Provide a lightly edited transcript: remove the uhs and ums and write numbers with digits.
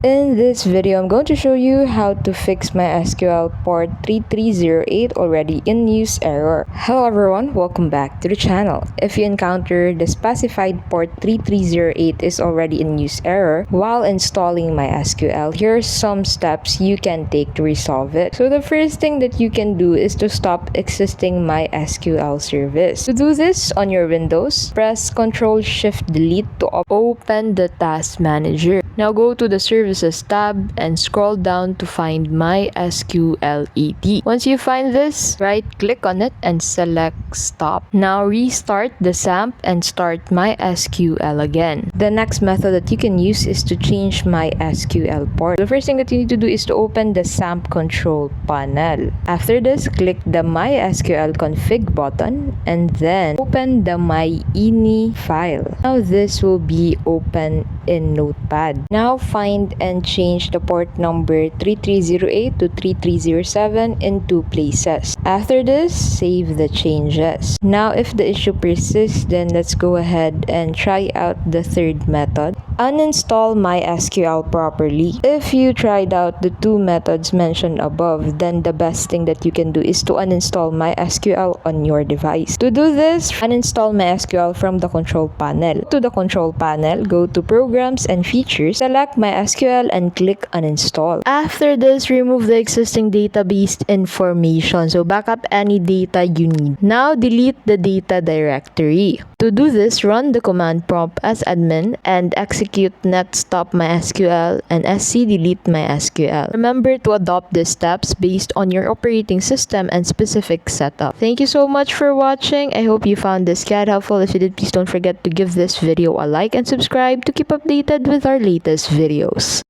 In this video, I'm going to show you how to fix MySQL port 3308 already in use error. Hello everyone, welcome back to the channel. If you encounter the specified port 3308 is already in use error while installing MySQL, here are some steps you can take to resolve it. So the first thing that you can do is to stop existing MySQL service. To do this on your Windows, press Ctrl-Shift-Delete to open the Task Manager. Now go to the Services tab and scroll down to find MySQL AD. Once you find this, right-click on it and select Stop. Now restart the SAMP and start MySQL again. The next method that you can use is to change MySQL port. The first thing that you need to do is to open the SAMP control panel. After this, click the MySQL config button and then open the myini file. Now this will be open in Notepad. Now find and change the port number 3308 to 3307 in two places. After this, save the changes. Now if the issue persists, then let's go ahead and try out the third method. Uninstall MySQL properly. If you tried out the two methods mentioned above, then the best thing that you can do is to uninstall MySQL on your device. To do this, uninstall MySQL from the control panel. To the control panel, go to Programs and Features, select MySQL and click Uninstall. After this, remove the existing database information. So back up any data you need. Now delete the data directory. To do this, run the command prompt as admin and execute net stop MySQL and sc delete MySQL. Remember to adopt these steps based on your operating system and specific setup. Thank you so much for watching. I hope you found this guide helpful. If you did, please don't forget to give this video a like and subscribe to keep updated with our latest videos.